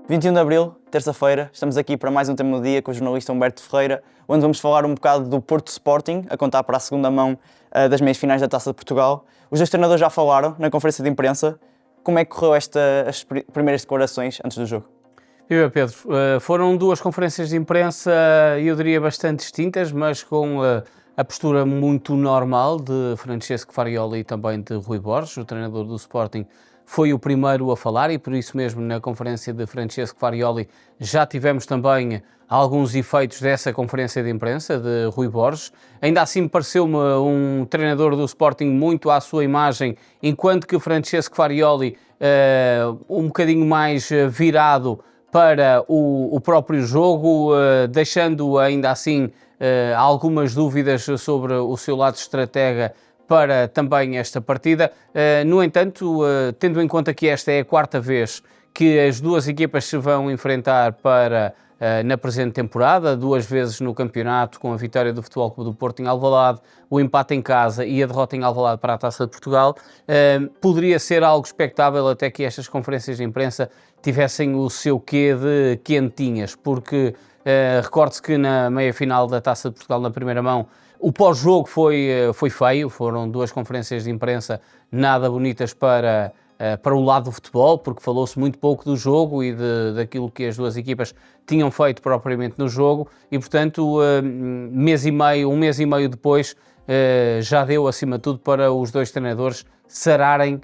21 de Abril, terça-feira, estamos aqui para mais um Tema do Dia com o jornalista Humberto Ferreira, onde vamos falar um bocado do Porto Sporting, a contar para a segunda mão das meias finais da Taça de Portugal. Os dois treinadores já falaram na conferência de imprensa. Como é que correu as primeiras declarações antes do jogo? Viva Pedro, foram duas conferências de imprensa, eu diria bastante distintas, mas com a postura muito normal de Francesco Farioli e também de Rui Borges, o treinador do Sporting. Foi o primeiro a falar e por isso mesmo na conferência de Francesco Farioli já tivemos também alguns efeitos dessa conferência de imprensa de Rui Borges. Ainda assim pareceu-me um treinador do Sporting muito à sua imagem, enquanto que Francesco Farioli um bocadinho mais virado para o próprio jogo, deixando ainda assim algumas dúvidas sobre o seu lado estratega para também esta partida. No entanto, tendo em conta que esta é a quarta vez que as duas equipas se vão enfrentar na presente temporada, duas vezes no campeonato, com a vitória do Futebol Clube do Porto em Alvalade, o empate em casa e a derrota em Alvalade para a Taça de Portugal, poderia ser algo expectável até que estas conferências de imprensa tivessem o seu quê de quentinhas, porque recorde-se que na meia-final da Taça de Portugal na primeira mão o pós-jogo foi feio, foram duas conferências de imprensa nada bonitas para o lado do futebol, porque falou-se muito pouco do jogo e daquilo que as duas equipas tinham feito propriamente no jogo e, portanto, um mês e meio depois, já deu, acima de tudo, para os dois treinadores sararem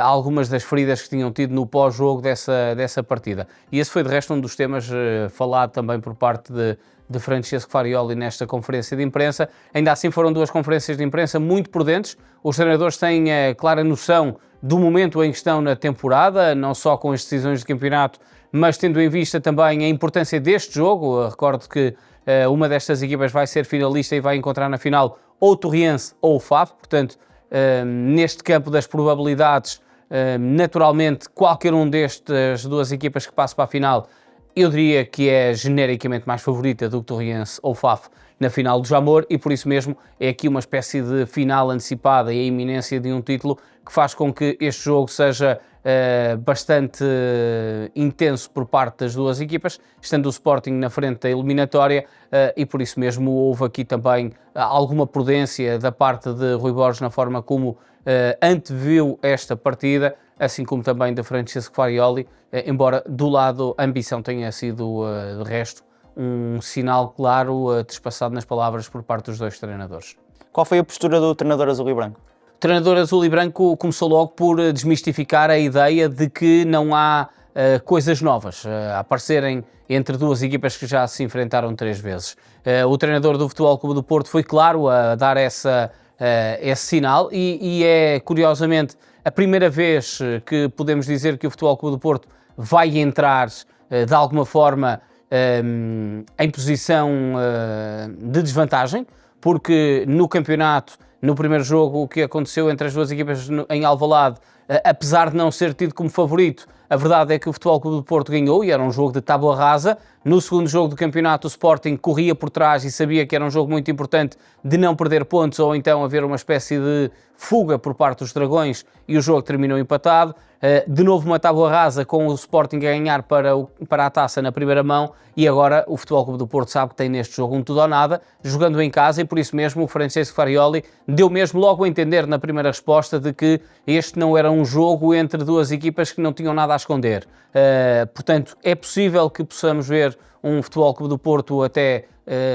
algumas das feridas que tinham tido no pós-jogo dessa partida. E esse foi, de resto, um dos temas falado também por parte de Francesco Farioli nesta conferência de imprensa. Ainda assim foram duas conferências de imprensa muito prudentes. Os treinadores têm clara noção do momento em que estão na temporada, não só com as decisões de campeonato, mas tendo em vista também a importância deste jogo. Recordo que uma destas equipas vai ser finalista e vai encontrar na final ou o Torriense ou o Faf, portanto, neste campo das probabilidades, naturalmente qualquer um destas duas equipas que passe para a final, eu diria que é genericamente mais favorita do que Torriense ou Faf na final do Jamor e por isso mesmo é aqui uma espécie de final antecipada e a iminência de um título que faz com que este jogo seja bastante intenso por parte das duas equipas, estando o Sporting na frente da eliminatória e por isso mesmo houve aqui também alguma prudência da parte de Rui Borges na forma como anteviu esta partida, assim como também de Francesco Farioli, embora do lado a ambição tenha sido, de resto, um sinal claro despassado nas palavras por parte dos dois treinadores. Qual foi a postura do treinador azul e branco? O treinador azul e branco começou logo por desmistificar a ideia de que não há coisas novas a aparecerem entre duas equipas que já se enfrentaram 3 vezes. O treinador do Futebol Clube do Porto foi claro a dar esse sinal e é, curiosamente, a primeira vez que podemos dizer que o Futebol Clube do Porto vai entrar, de alguma forma, em posição de desvantagem, porque no campeonato, no primeiro jogo, o que aconteceu entre as duas equipas em Alvalade, apesar de não ser tido como favorito, a verdade é que o Futebol Clube do Porto ganhou e era um jogo de tábua rasa. No segundo jogo do campeonato, o Sporting corria por trás e sabia que era um jogo muito importante de não perder pontos ou então haver uma espécie de fuga por parte dos Dragões e o jogo terminou empatado. De novo uma tábua rasa com o Sporting a ganhar para a taça na primeira mão e agora o Futebol Clube do Porto sabe que tem neste jogo um tudo ou nada, jogando em casa e por isso mesmo o Francesco Farioli deu mesmo logo a entender na primeira resposta de que este não era um jogo entre duas equipas que não tinham nada a esconder. Portanto, é possível que possamos ver um Futebol Clube do Porto até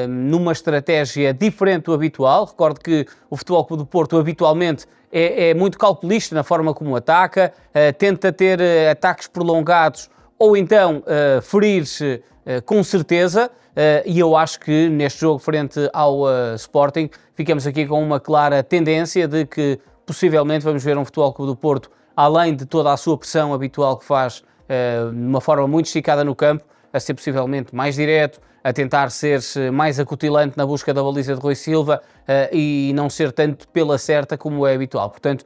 numa estratégia diferente do habitual. Recordo que o Futebol Clube do Porto habitualmente é muito calculista na forma como ataca, tenta ter ataques prolongados ou então ferir-se com certeza e eu acho que neste jogo frente ao Sporting ficamos aqui com uma clara tendência de que possivelmente vamos ver um Futebol Clube do Porto, além de toda a sua pressão habitual que faz de uma forma muito esticada no campo, a ser possivelmente mais direto, a tentar ser mais acutilante na busca da baliza de Rui Silva e não ser tanto pela certa como é habitual. Portanto,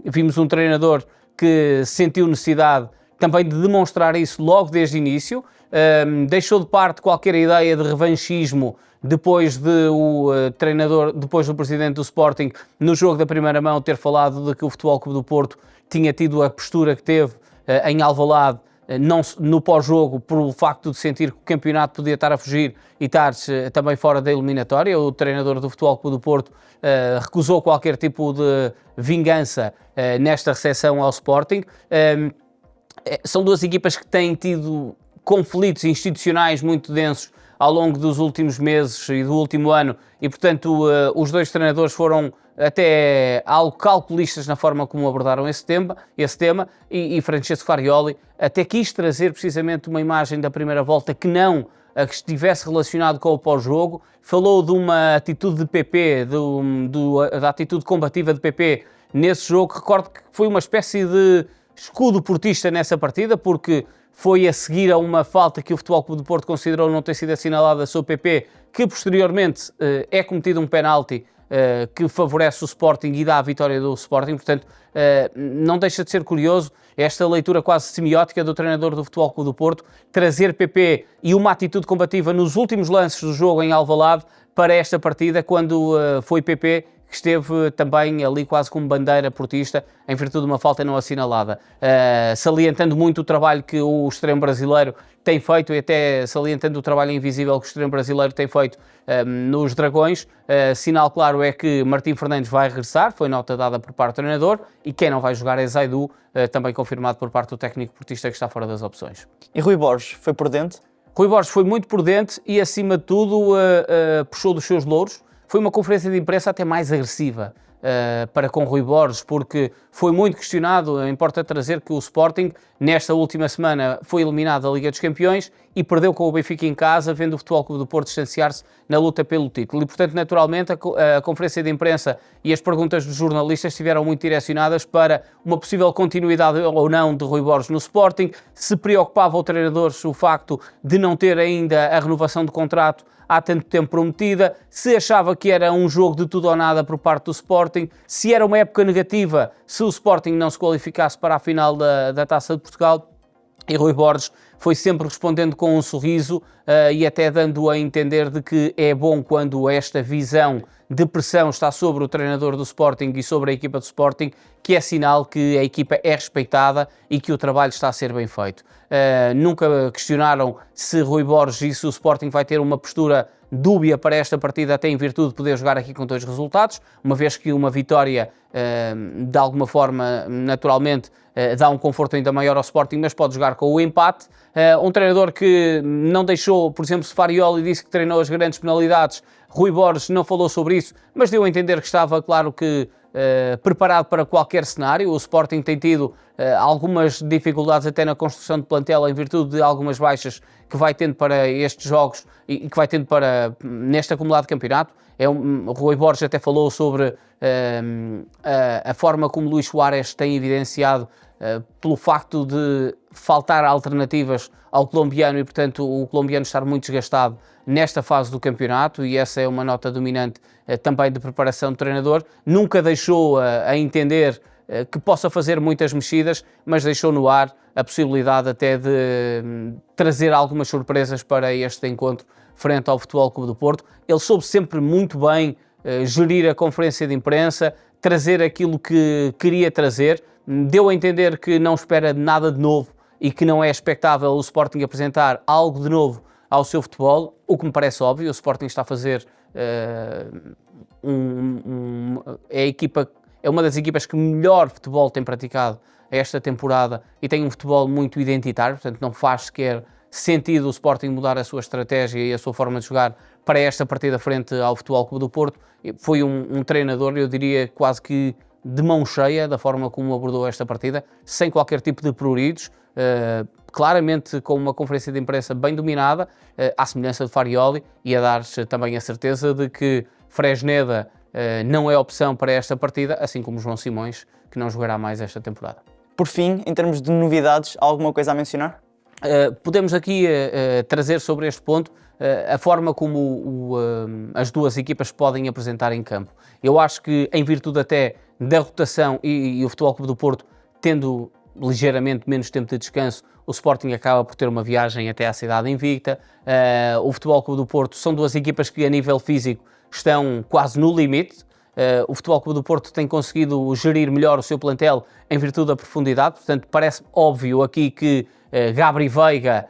vimos um treinador que sentiu necessidade também de demonstrar isso logo desde o início, deixou de parte qualquer ideia de revanchismo depois depois do presidente do Sporting, no jogo da primeira mão, ter falado de que o Futebol Clube do Porto tinha tido a postura que teve em Alvalade no pós-jogo, pelo facto de sentir que o campeonato podia estar a fugir e estar também fora da eliminatória. O treinador do Futebol Clube do Porto recusou qualquer tipo de vingança nesta recepção ao Sporting. São duas equipas que têm tido conflitos institucionais muito densos ao longo dos últimos meses e do último ano e, portanto, os dois treinadores foram até algo calculistas na forma como abordaram esse tema e Francesco Farioli até quis trazer precisamente uma imagem da primeira volta que não a que estivesse relacionado com o pós-jogo, falou de uma atitude de PP, da atitude combativa de PP nesse jogo. Recordo que foi uma espécie de escudo portista nessa partida, porque foi a seguir a uma falta que o Futebol Clube do Porto considerou não ter sido assinalada sobre o PP, que posteriormente é cometido um penalti que favorece o Sporting e dá a vitória do Sporting. Portanto, não deixa de ser curioso esta leitura quase semiótica do treinador do Futebol Clube do Porto, trazer PP e uma atitude combativa nos últimos lances do jogo em Alvalade para esta partida, quando foi PP que esteve também ali quase como bandeira portista em virtude de uma falta não assinalada, salientando muito o trabalho que o extremo brasileiro tem feito e até salientando o trabalho invisível que o extremo brasileiro tem feito nos Dragões. Sinal claro é que Martim Fernandes vai regressar, foi nota dada por parte do treinador, e quem não vai jogar é Zaidu, também confirmado por parte do técnico portista que está fora das opções. E Rui Borges foi prudente? Rui Borges foi muito prudente e, acima de tudo, puxou dos seus louros. Foi uma conferência de imprensa até mais agressiva para com Rui Borges, porque foi muito questionado. Importa trazer que o Sporting, nesta última semana, foi eliminado da Liga dos Campeões e perdeu com o Benfica em casa, vendo o Futebol Clube do Porto distanciar-se na luta pelo título. E, portanto, naturalmente, a conferência de imprensa e as perguntas dos jornalistas estiveram muito direcionadas para uma possível continuidade ou não de Rui Borges no Sporting, se preocupava o treinador o facto de não ter ainda a renovação de contrato há tanto tempo prometida, se achava que era um jogo de tudo ou nada por parte do Sporting, se era uma época negativa se o Sporting não se qualificasse para a final da Taça de Portugal. E Rui Borges foi sempre respondendo com um sorriso e até dando a entender de que é bom quando esta visão de pressão está sobre o treinador do Sporting e sobre a equipa do Sporting, que é sinal que a equipa é respeitada e que o trabalho está a ser bem feito. Nunca questionaram se Rui Borges e se o Sporting vai ter uma postura dúbia para esta partida, até em virtude de poder jogar aqui com dois resultados, uma vez que uma vitória, de alguma forma, naturalmente, dá um conforto ainda maior ao Sporting, mas pode jogar com o empate. Um treinador que não deixou, por exemplo, se Farioli disse que treinou as grandes penalidades, Rui Borges não falou sobre isso, mas deu a entender que estava, claro que, preparado para qualquer cenário. O Sporting tem tido algumas dificuldades até na construção de plantel em virtude de algumas baixas que vai tendo para estes jogos e que vai tendo para neste acumulado campeonato. O Rui Borges até falou sobre a forma como Luís Soares tem evidenciado pelo facto de faltar alternativas ao colombiano e, portanto, o colombiano estar muito desgastado nesta fase do campeonato, e essa é uma nota dominante também de preparação do treinador. Nunca deixou a entender que possa fazer muitas mexidas, mas deixou no ar a possibilidade até de trazer algumas surpresas para este encontro frente ao Futebol Clube do Porto. Ele soube sempre muito bem gerir a conferência de imprensa, trazer aquilo que queria trazer, deu a entender que não espera nada de novo e que não é expectável o Sporting apresentar algo de novo ao seu futebol, o que me parece óbvio. O Sporting está a fazer é uma das equipas que melhor futebol tem praticado esta temporada e tem um futebol muito identitário, portanto não faz sequer sentido o Sporting mudar a sua estratégia e a sua forma de jogar para esta partida frente ao Futebol Clube do Porto. Foi um treinador, eu diria, quase que de mão cheia da forma como abordou esta partida, sem qualquer tipo de pruridos, claramente com uma conferência de imprensa bem dominada, à semelhança de Farioli, e a dar também a certeza de que Fresneda não é opção para esta partida, assim como João Simões, que não jogará mais esta temporada. Por fim, em termos de novidades, há alguma coisa a mencionar? Podemos aqui trazer sobre este ponto a forma como as duas equipas podem apresentar em campo. Eu acho que, em virtude até da rotação e o Futebol Clube do Porto tendo ligeiramente menos tempo de descanso, o Sporting acaba por ter uma viagem até à cidade invicta. O Futebol Clube do Porto são duas equipas que, a nível físico, estão quase no limite. o Futebol Clube do Porto tem conseguido gerir melhor o seu plantel em virtude da profundidade, portanto parece óbvio aqui que Gabri Veiga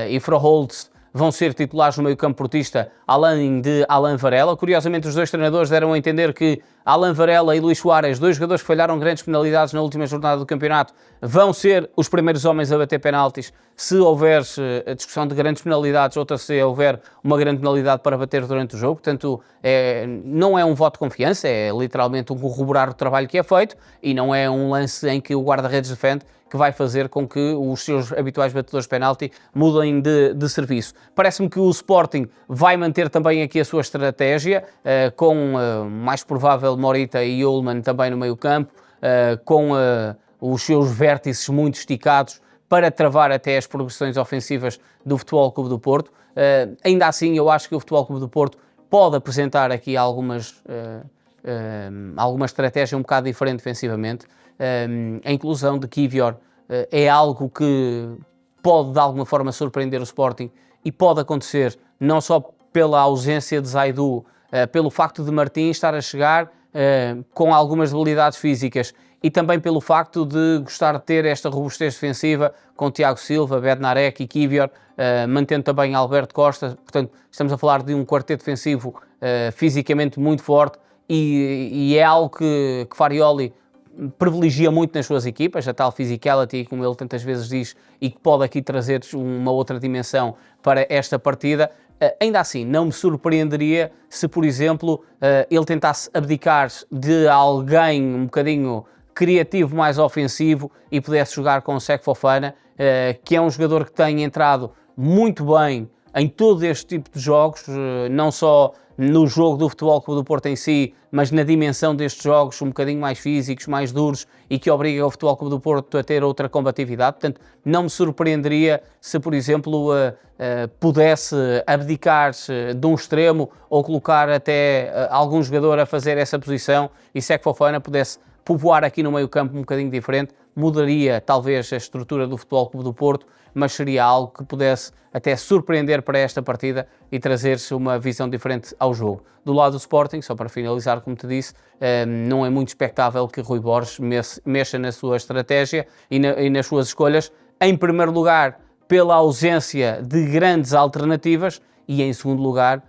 e Froholtz vão ser titulares no meio-campo portista, além de Alan Varela. Curiosamente, os dois treinadores deram a entender que Alan Varela e Luís Soares, dois jogadores que falharam grandes penalidades na última jornada do campeonato, vão ser os primeiros homens a bater penaltis se houver a discussão de grandes penalidades ou se houver uma grande penalidade para bater durante o jogo. Portanto, não é um voto de confiança, é literalmente um corroborar o trabalho que é feito e não é um lance em que o guarda-redes defende que vai fazer com que os seus habituais batedores de penalti mudem de serviço. Parece-me que o Sporting vai manter também aqui a sua estratégia, com mais provável Morita e Ullmann também no meio campo, com os seus vértices muito esticados para travar até as progressões ofensivas do Futebol Clube do Porto. Ainda assim, eu acho que o Futebol Clube do Porto pode apresentar aqui alguma estratégia um bocado diferente defensivamente. A inclusão de Kiwior é algo que pode de alguma forma surpreender o Sporting e pode acontecer não só pela ausência de Zaidu, pelo facto de Martins estar a chegar com algumas debilidades físicas e também pelo facto de gostar de ter esta robustez defensiva com Tiago Silva, Bednarek e Kiwior, mantendo também Alberto Costa. Portanto, estamos a falar de um quarteto defensivo fisicamente muito forte e é algo que Farioli privilegia muito nas suas equipas, a tal physicality, como ele tantas vezes diz, e que pode aqui trazer uma outra dimensão para esta partida. Ainda assim, não me surpreenderia se, por exemplo, ele tentasse abdicar de alguém um bocadinho criativo, mais ofensivo, e pudesse jogar com o Sek Fofana, que é um jogador que tem entrado muito bem em todo este tipo de jogos, não só no jogo do Futebol Clube do Porto em si, mas na dimensão destes jogos um bocadinho mais físicos, mais duros e que obriga o Futebol Clube do Porto a ter outra combatividade. Portanto, não me surpreenderia se, por exemplo, pudesse abdicar de um extremo ou colocar até algum jogador a fazer essa posição e Sek Fofana pudesse povoar aqui no meio-campo um bocadinho diferente. Mudaria talvez a estrutura do Futebol Clube do Porto, mas seria algo que pudesse até surpreender para esta partida e trazer-se uma visão diferente ao jogo. Do lado do Sporting, só para finalizar, como te disse, não é muito expectável que Rui Borges mexa na sua estratégia e nas suas escolhas, em primeiro lugar pela ausência de grandes alternativas e em segundo lugar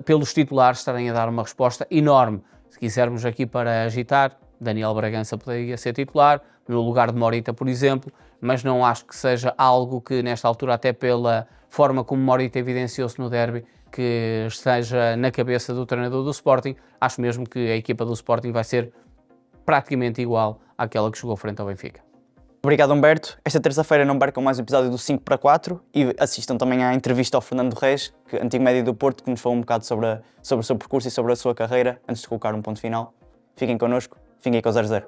pelos titulares estarem a dar uma resposta enorme. Se quisermos aqui para agitar, Daniel Bragança poderia ser titular, no lugar de Morita, por exemplo, mas não acho que seja algo que, nesta altura, até pela forma como Morita evidenciou-se no derby, que esteja na cabeça do treinador do Sporting. Acho mesmo que a equipa do Sporting vai ser praticamente igual àquela que jogou frente ao Benfica. Obrigado, Humberto. Esta terça-feira não percam mais um episódio do 5-4 e assistam também à entrevista ao Fernando Reis, antigo médio do Porto, que nos falou um bocado sobre o seu percurso e sobre a sua carreira, antes de colocar um ponto final. Fiquem connosco, fiquem com o 0-0.